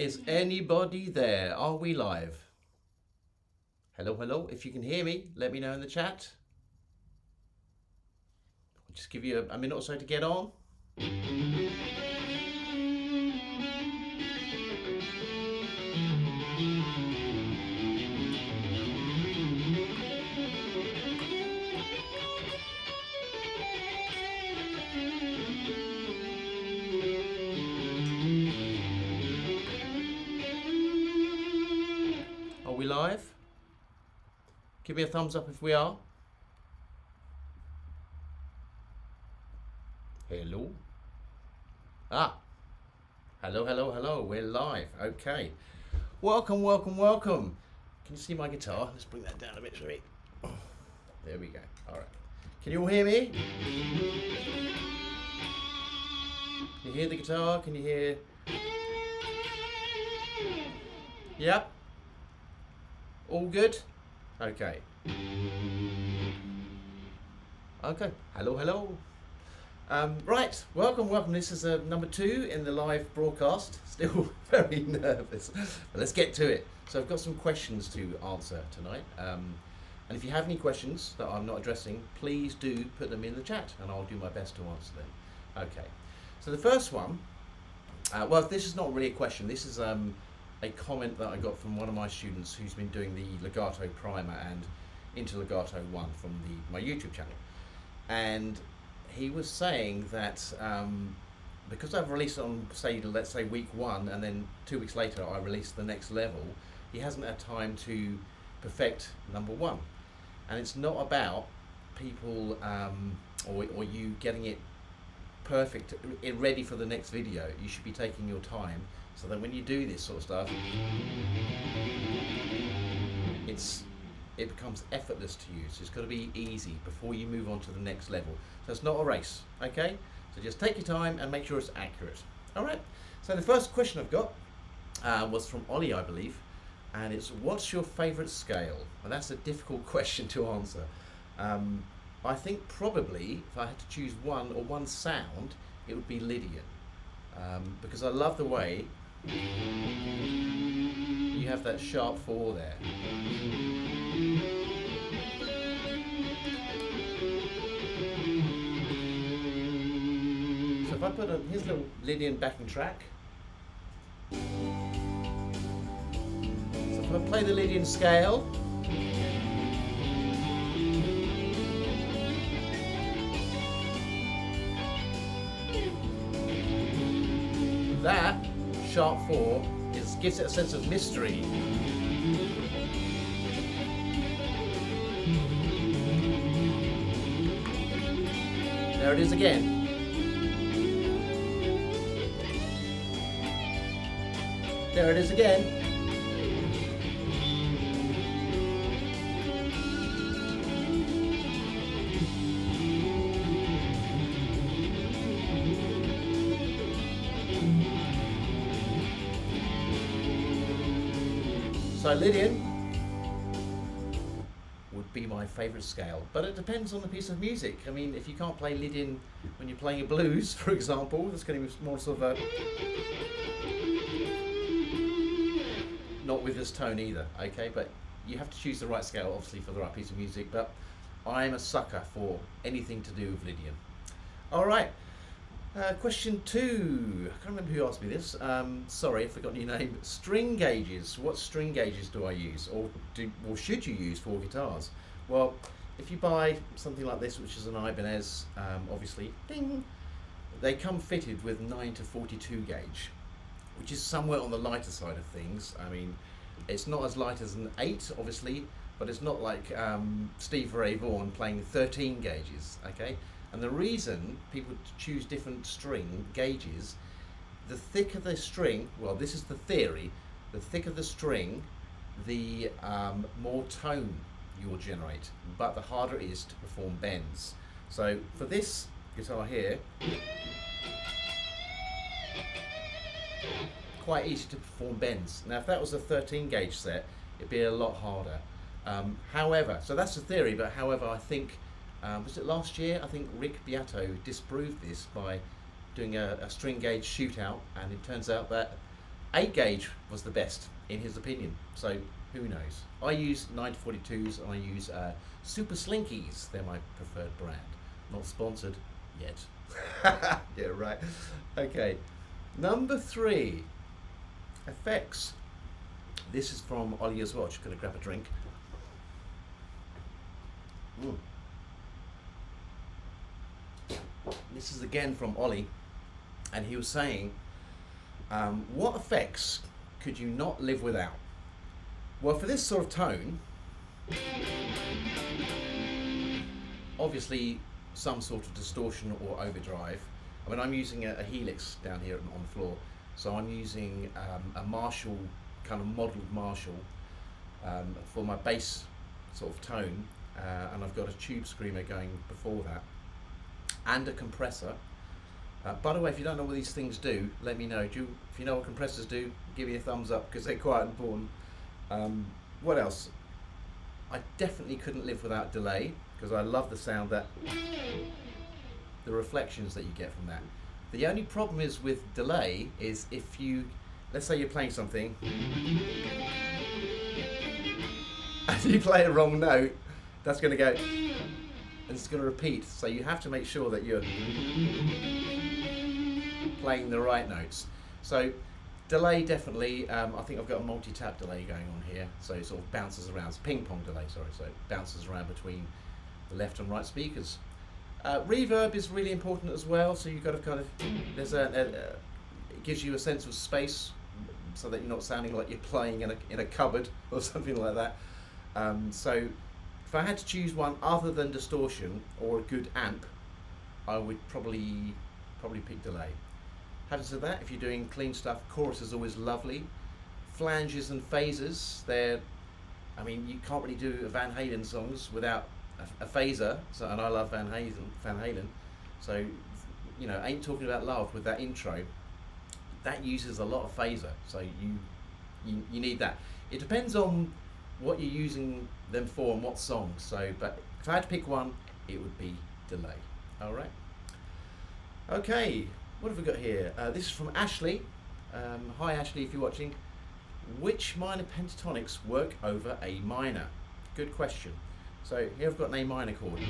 Is anybody there? Are we live? Hello, hello. If you can hear me, let me know in the chat. I'll just give you a minute or so to get on. Are we live? Give me a thumbs up if we are. Hello. Hello, hello, hello. We're live. Okay. Welcome, welcome, welcome. Can you see my guitar? Let's bring that down a bit, shall we? There we go. All right. Can you all hear me? Can you hear the guitar? Can you hear? Yep. All good? Okay. Okay. Hello, hello. Right. Welcome, welcome. This is number 2 in the live broadcast. Still very nervous, but let's get to it. So I've got some questions to answer tonight. And if you have any questions that I'm not addressing, please do put them in the chat, and I'll do my best to answer them. Okay. So the first one. Well, this is not really a question. This is a comment that I got from one of my students who's been doing the Legato Primer and into Legato 1 from my YouTube channel. And he was saying that because I've released it on, let's say week 1, and then 2 weeks later I released the next level, he hasn't had time to perfect number 1. And it's not about people or you getting it perfect, ready for the next video. You should be taking your time, so that when you do this sort of stuff, it becomes effortless to you. So it's got to be easy before you move on to the next level. So it's not a race, okay? So just take your time and make sure it's accurate. All right. So the first question I've got was from Ollie, I believe, and it's, what's your favourite scale? And that's a difficult question to answer. I think probably if I had to choose one sound, it would be Lydian, because I love the way you have that sharp 4 there. So if I put here's a little Lydian backing track. So if I play the Lydian scale, that sharp 4 gives it a sense of mystery. There it is again. There it is again. So Lydian would be my favourite scale, but it depends on the piece of music. I mean, if you can't play Lydian when you're playing a blues, for example, that's going to be more sort of a... not with this tone either, okay? But you have to choose the right scale, obviously, for the right piece of music, but I'm a sucker for anything to do with Lydian. All right. Question 2. I can't remember who asked me this. Sorry, I forgot your name. String gauges. What string gauges do I use, or should you use for guitars? Well, if you buy something like this, which is an Ibanez, obviously, ding, they come fitted with 9 to 42 gauge, which is somewhere on the lighter side of things. I mean, it's not as light as an 8, obviously, but it's not like Steve Ray Vaughan playing 13 gauges. Okay. And the reason people choose different string gauges, the thicker the string, well, this is the theory, the thicker the string, the more tone you will generate, but the harder it is to perform bends. So for this guitar here, quite easy to perform bends. Now if that was a 13 gauge set, it'd be a lot harder. However, so that's the theory, but however I think, was it last year? I think Rick Beato disproved this by doing a string gauge shootout, and it turns out that 8 gauge was the best in his opinion. So who knows? I use 942s and I use Super Slinkies. They're my preferred brand. Not sponsored yet. Yeah, right. Okay. Number 3, effects. This is from Ollie as well. Just gonna grab a drink. This is again from Ollie, and he was saying, what effects could you not live without? Well, for this sort of tone, obviously some sort of distortion or overdrive. I mean, I'm using a Helix down here on the floor, so I'm using a Marshall, kind of modelled Marshall, for my bass sort of tone, and I've got a tube screamer going before that, and a compressor. By the way, if you don't know what these things do, let me know. If you know what compressors do, give me a thumbs up because they're quite important. What else? I definitely couldn't live without delay because I love the sound the reflections that you get from that. The only problem is with delay is if you, let's say you're playing something and you play a wrong note, that's going to go and it's going to repeat. So you have to make sure that you're playing the right notes. So delay definitely, I think I've got a multi-tap delay going on here, so it sort of bounces around. It's ping pong delay, sorry, so it bounces around between the left and right speakers. Reverb is really important as well, so you've got to kind of, it gives you a sense of space so that you're not sounding like you're playing in a cupboard or something like that. So if I had to choose one other than distortion or a good amp, I would probably pick delay. Having said that, if you're doing clean stuff, chorus is always lovely. Flanges and phases, I mean, you can't really do Van Halen songs without a phaser, so, and I love Van Halen. So, you know, Ain't Talking About Love with that intro, that uses a lot of phaser, so you need that. It depends on what you're using them for and what songs. So, but if I had to pick one, it would be delay. All right. Okay. What have we got here? This is from Ashley. Hi Ashley, if you're watching. Which minor pentatonics work over A minor? Good question. So here I've got an A minor chord.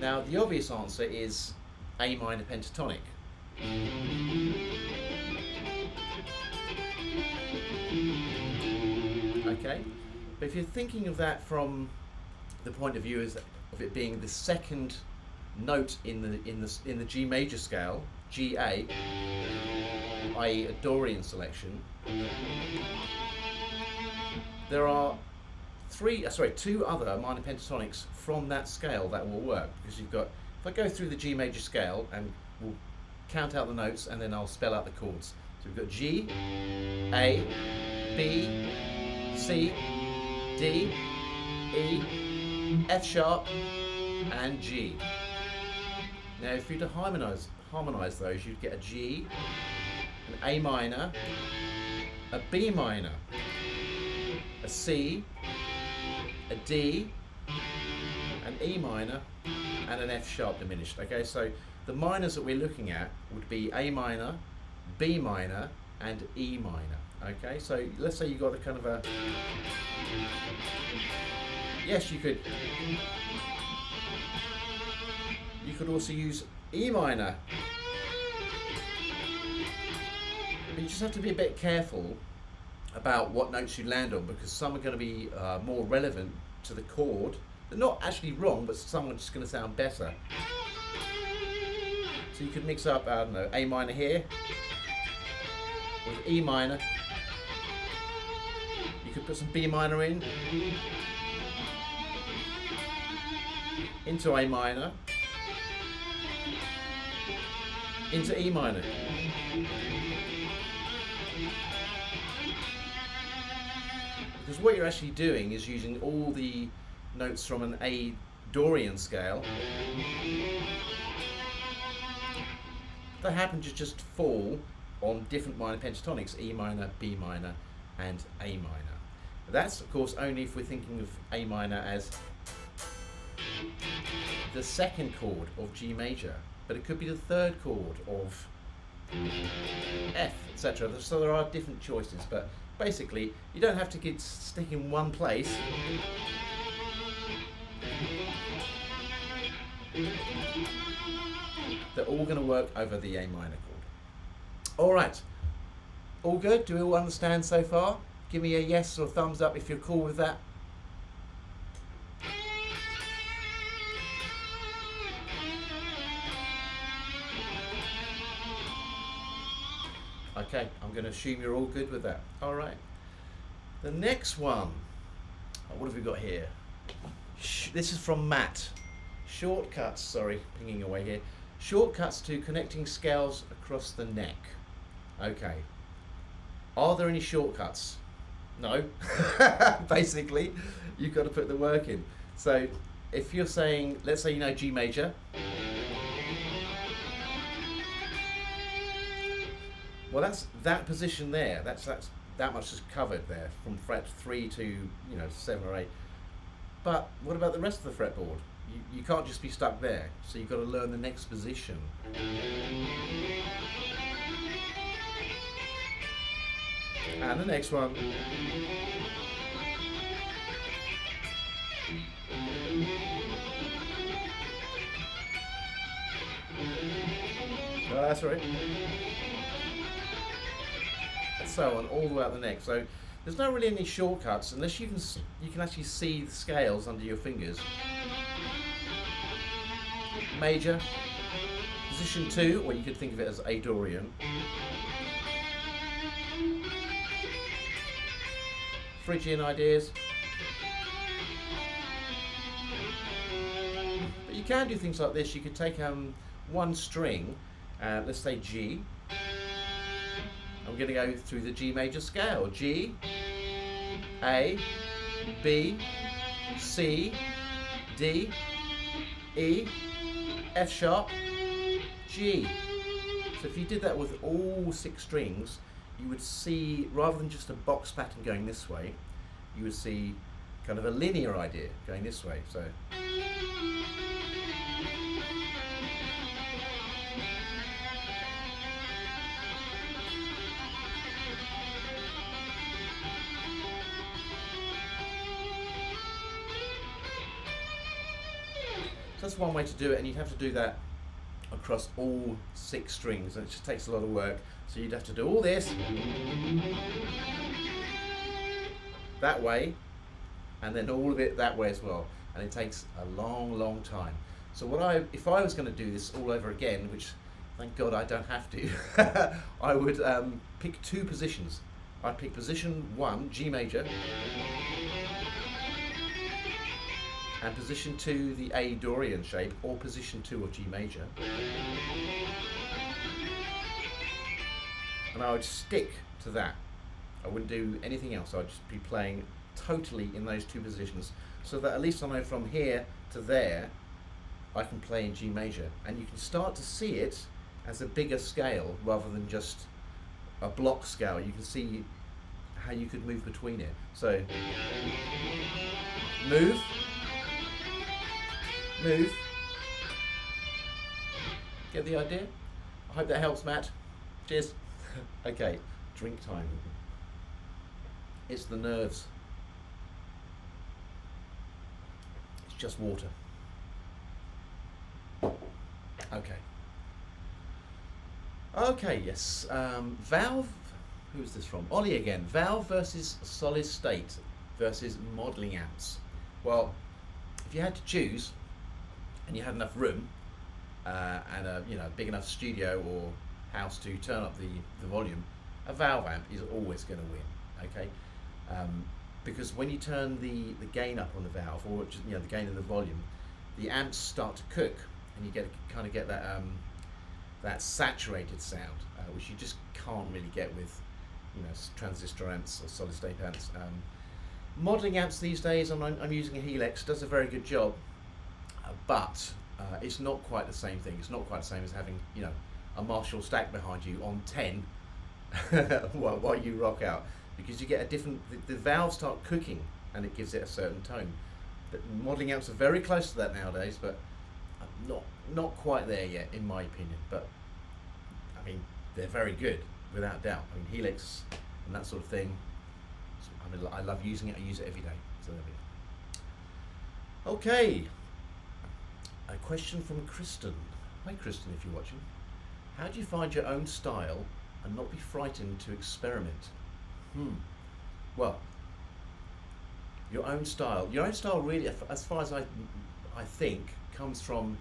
Now the obvious answer is A minor pentatonic. Okay, but if you're thinking of that from the point of view of it being the second note in the G major scale, GA, i.e. a Dorian selection, there are two other minor pentatonics from that scale that will work, because you've got, if I go through the G major scale and we'll count out the notes and then I'll spell out the chords. So we've got G, A, B, C, D, E, F sharp, and G. Now, if you were to harmonize those, you'd get a G, an A minor, a B minor, a C, a D, an E minor, and an F sharp diminished. Okay, so the minors that we're looking at would be A minor, B minor, and E minor. Okay, so let's say you got a kind of a, yes, you could also use E minor, but you just have to be a bit careful about what notes you land on, because some are going to be more relevant to the chord. They're not actually wrong, but some are just going to sound better. So you could mix up, I don't know, A minor here with E minor. You could put some B minor into A minor, into E minor. Because what you're actually doing is using all the notes from an A Dorian scale that happen to just fall on different minor pentatonics, E minor, B minor, and A minor. That's, of course, only if we're thinking of A minor as the second chord of G major, but it could be the third chord of F, etc. So there are different choices, but basically you don't have to get stick in one place. They're all going to work over the A minor chord. All right, all good? Do we all understand so far? Give me a yes or a thumbs up if you're cool with that. Okay, I'm going to assume you're all good with that. All right. The next one, what have we got here? This is from Matt. Shortcuts, sorry, pinging away here. Shortcuts to connecting scales across the neck. Okay. Are there any shortcuts? No. Basically, you've got to put the work in. So if you're saying, let's say you know G major. Well, that's that position there. That's that much is covered there from fret 3 to 7 or 8. But what about the rest of the fretboard? You can't just be stuck there. So you've got to learn the next position. And the next one. Oh, that's right. And so on, all the way up the neck. So there's not really any shortcuts unless you can actually see the scales under your fingers. Major, position 2, or you could think of it as A Dorian. Phrygian ideas. But you can do things like this. You could take one string, let's say G. I'm going to go through the G major scale. G, A, B, C, D, E, F sharp, G. So if you did that with all 6 strings, you would see, rather than just a box pattern going this way, you would see kind of a linear idea going this way. So that's one way to do it, and you'd have to do that across all 6 strings, and it just takes a lot of work. So you'd have to do all this that way, and then all of it that way as well, and it takes a long time. So if I was going to do this all over again, which thank God I don't have to, I would pick 2 positions. I'd pick position 1, G major, and position 2, the A Dorian shape, or position 2 of G major. And I would stick to that. I wouldn't do anything else. I'd just be playing totally in those 2 positions, so that at least I know from here to there I can play in G major, and you can start to see it as a bigger scale rather than just a block scale. You can see how you could move between it. So move, get the idea? I hope that helps, Matt. Cheers. Okay, drink time. It's the nerves. It's just water. Okay, yes. Valve, who's this from? Ollie again. Valve versus solid state versus modelling amps. Well, if you had to choose, and you had enough room, and a big enough studio or house to turn up the volume, a valve amp is always going to win. Okay, because when you turn the gain up on the valve, or just, the gain in the volume, the amps start to cook, and you get that saturated sound, which you just can't really get with transistor amps or solid state amps. Modelling amps these days, I'm using a Helix, does a very good job, but it's not quite the same thing. It's not quite the same as having a Marshall stack behind you on 10 while you rock out, because you get a different, the valves start cooking and it gives it a certain tone. But modelling amps are very close to that nowadays, but not quite there yet, in my opinion. But I mean, they're very good, without doubt. I mean, Helix and that sort of thing. I mean, I love using it. I use it every day. So there we go. Okay. A question from Kristen. Hi, Kristen, if you're watching. How do you find your own style and not be frightened to experiment? Well, your own style really, as far as I think, comes from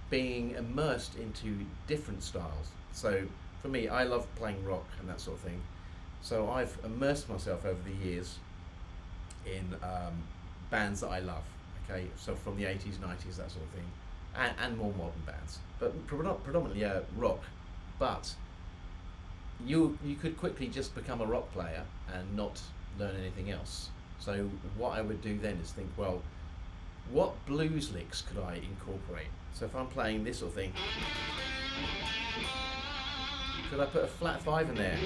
being immersed into different styles. So for me, I love playing rock and that sort of thing. So I've immersed myself over the years in bands that I love. Okay, so from the 80s, 90s, that sort of thing, and more modern bands, but predominantly rock. But you could quickly just become a rock player and not learn anything else. So what I would do then is think, well, what blues licks could I incorporate? So if I'm playing this sort of thing, could I put a flat 5 in there?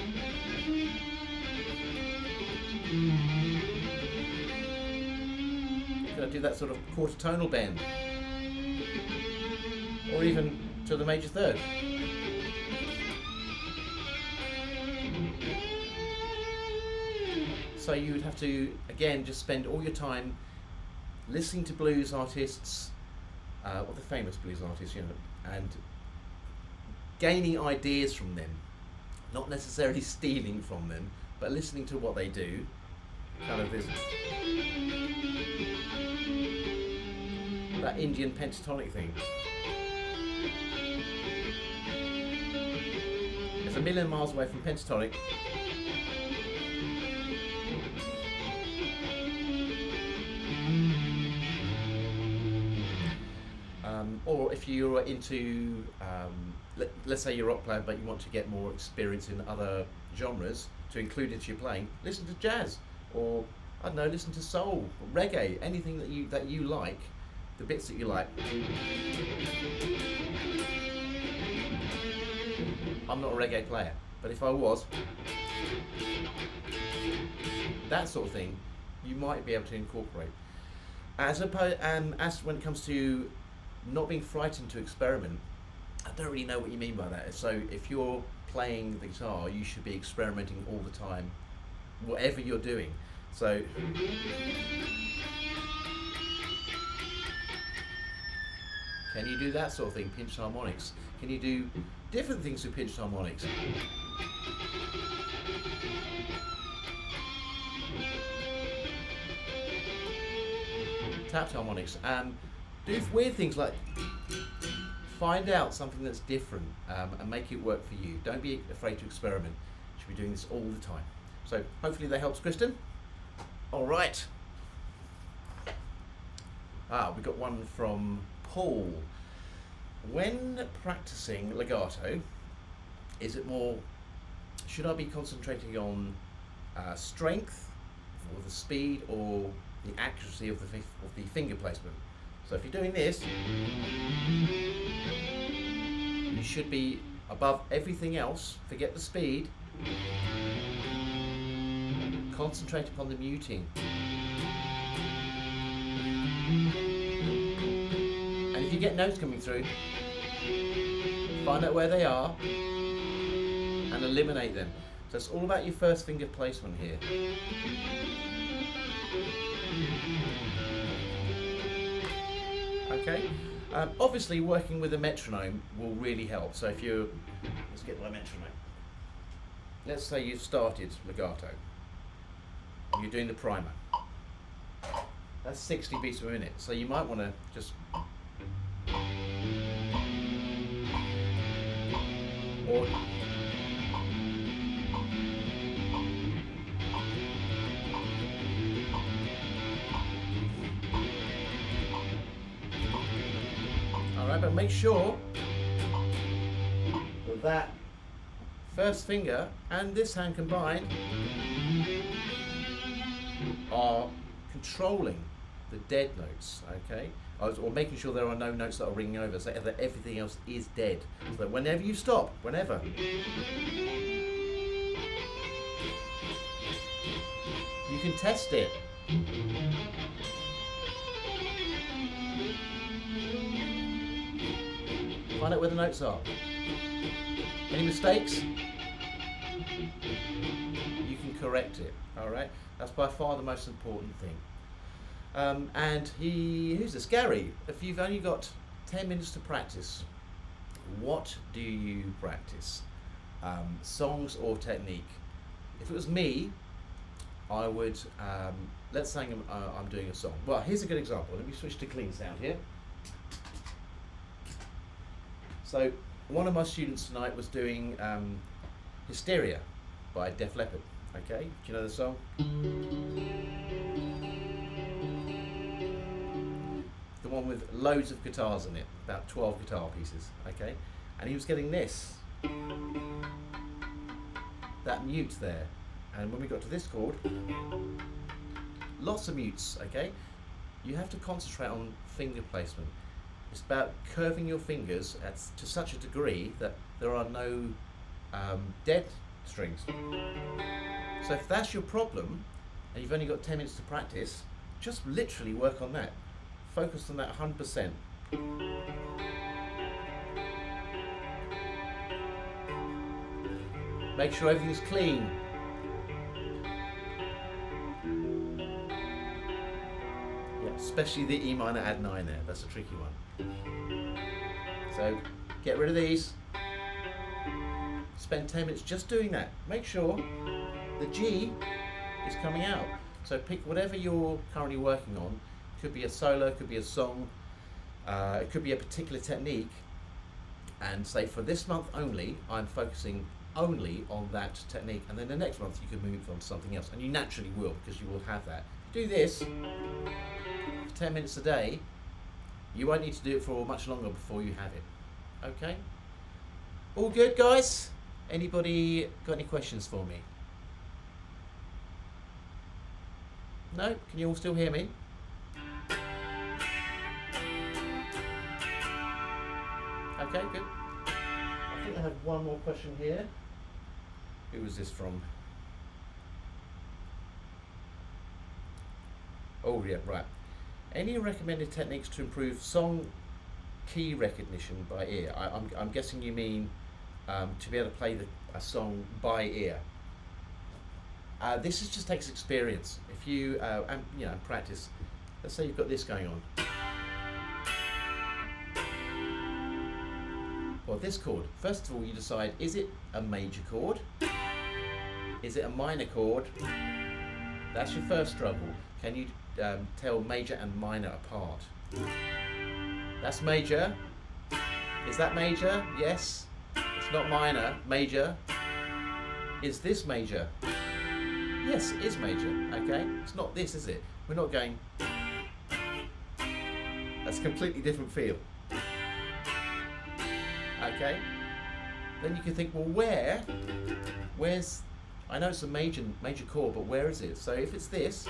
Could I do that sort of quarter tonal bend? Or even to the major third? So you would have to, again, just spend all your time listening to blues artists, or the famous blues artists, you know, and gaining ideas from them, not necessarily stealing from them, but listening to what they do. Kind of this, that Indian pentatonic thing. It's a million miles away from pentatonic. Or if you're into, let's say you're a rock player, but you want to get more experience in other genres to include into your playing, listen to jazz, or I don't know, listen to soul, or reggae, anything that you like, the bits that you like. I'm not a reggae player, but if I was, that sort of thing, you might be able to incorporate. As when it comes to not being frightened to experiment, I don't really know what you mean by that. So if you're playing the guitar, you should be experimenting all the time, whatever you're doing. So can you do that sort of thing, pinched harmonics? Can you do different things with pinched harmonics? Tapped harmonics. Do weird things like find out something that's different and make it work for you. Don't be afraid to experiment. You should be doing this all the time. So hopefully that helps, Kristen. All right. We got one from Paul. When practicing legato, should I be concentrating on strength, or the speed, or the accuracy of the finger placement? So if you're doing this, you should be above everything else. Forget the speed. Concentrate upon the muting. And if you get notes coming through, find out where they are and eliminate them. So it's all about your first finger placement here. Okay. Obviously, working with a metronome will really help. So if let's get my metronome. Let's say you've started legato. You're doing the primer. That's 60 beats per minute. So you might want to just or but make sure that first finger and this hand combined are controlling the dead notes, okay? Or making sure there are no notes that are ringing over, so that everything else is dead. So that whenever you stop, you can test it. Find out where the notes are. Any mistakes? You can correct it. All right. That's by far the most important thing. And who's this? Gary. If you've only got 10 minutes to practice, what do you practice? Songs or technique? If it was me, I would, let's say I'm doing a song. Well, here's a good example. Let me switch to clean sound here. So, one of my students tonight was doing Hysteria by Def Leppard. Okay, do you know the song? The one with loads of guitars in it, about 12 guitar pieces. Okay, and he was getting this, that mute there. And when we got to this chord, lots of mutes, okay? You have to concentrate on finger placement. It's about curving your fingers to such a degree that there are no dead strings. So if that's your problem, and you've only got 10 minutes to practice, just literally work on that. Focus on that 100%. Make sure everything's clean. Especially the E minor add 9 there, that's a tricky one. So get rid of these, spend 10 minutes just doing that. Make sure the G is coming out. So pick whatever you're currently working on. Could be a solo, could be a song, it could be a particular technique, and say for this month only, I'm focusing only on that technique, and then the next month you can move on to something else, and you naturally will, because you will have that. Do this 10 minutes a day, you won't need to do it for much longer before you have it. Okay? All good, guys? Anybody got any questions for me? No? Can you all still hear me? Okay, good. I think I have one more question here. Who was this from? Oh, yeah, right. Any recommended techniques to improve song key recognition by ear? I'm guessing you mean to be able to play a song by ear. This just takes experience. If you practice. Let's say you've got this going on. Well, this chord. First of all, you decide: is it a major chord? Is it a minor chord? That's your first struggle. Can you tell major and minor apart? That's major. Is that major? Yes. It's not minor. Major. Is this major? Yes, it is major. Okay. It's not this, is it? We're not going. That's a completely different feel. Okay. Then you can think, well, where's? I know it's a major chord, but where is it? So if it's this,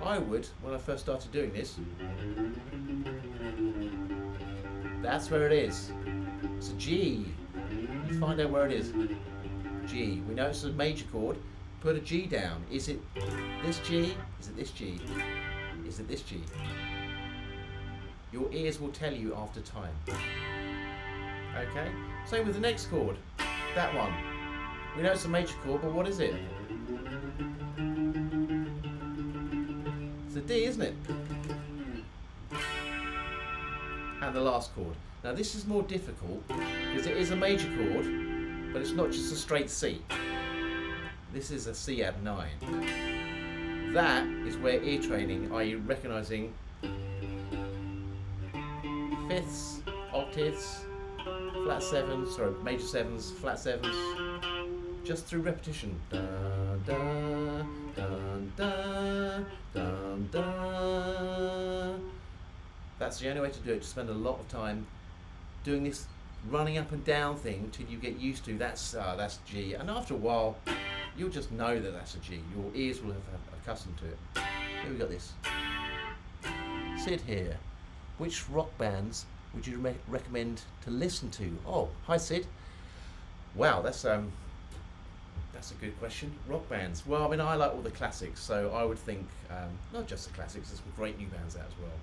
I would, when I first started doing this, that's where it is. It's a G. You find out where it is. G. We know it's a major chord. Put a G down. Is it this G? Is it this G? Is it this G? Your ears will tell you after time. Okay? Same with the next chord. That one. We know it's a major chord, but what is it? It's a D, isn't it? And the last chord. Now this is more difficult because it is a major chord, but it's not just a straight C. This is a C add 9. That is where ear training, i.e. recognising fifths, octaves, flat sevens, sorry, major sevens, flat sevens, just through repetition. Dun, dun, dun, dun, dun, dun. That's the only way to do it, to spend a lot of time doing this running up and down thing till you get used to that's G, and after a while you'll just know that that's a G. Your ears will have accustomed to it. Here we got this. Sid here. Which rock bands would you recommend to listen to? Oh, hi Sid. Wow, that's a good question. Rock bands. Well, I mean, I like all the classics, so I would think not just the classics. There's some great new bands out as well.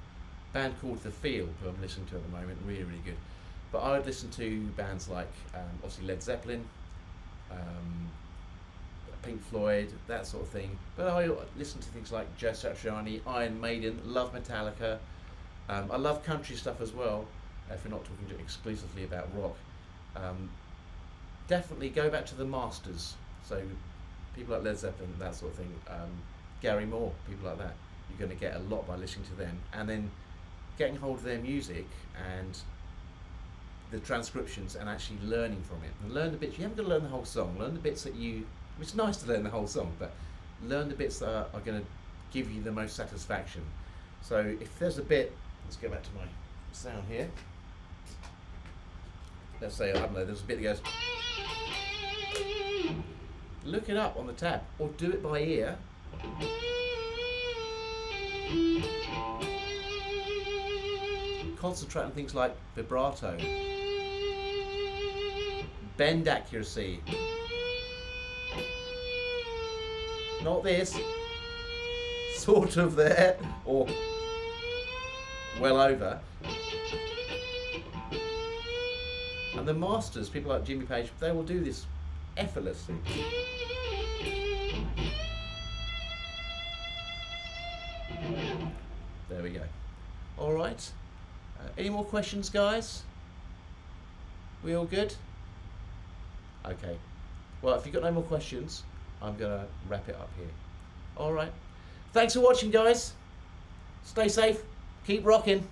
Band called The Feel, who I'm listening to at the moment, really, really good. But I would listen to bands like obviously Led Zeppelin, Pink Floyd, that sort of thing. But I listen to things like Joe Satriani, Iron Maiden, love Metallica. I love country stuff as well, if we're not talking exclusively about rock. Definitely go back to the masters. So people like Led Zeppelin, that sort of thing. Gary Moore, people like that. You're going to get a lot by listening to them. And then getting hold of their music and the transcriptions and actually learning from it. And learn the bits. You haven't got to learn the whole song. Learn the bits that you... It's nice to learn the whole song, but learn the bits that are going to give you the most satisfaction. So if there's a bit... Let's go back to my sound here. Let's say, I don't know, there's a bit that goes... Look it up on the tab, or do it by ear. Concentrate on things like vibrato, bend accuracy. Not this, sort of there, or well over. And the masters, people like Jimmy Page, they will do this effortlessly. There we go. All right. Any more questions, guys? We all good? Okay. Well, if you've got no more questions, I'm going to wrap it up here. All right. Thanks for watching, guys. Stay safe. Keep rocking.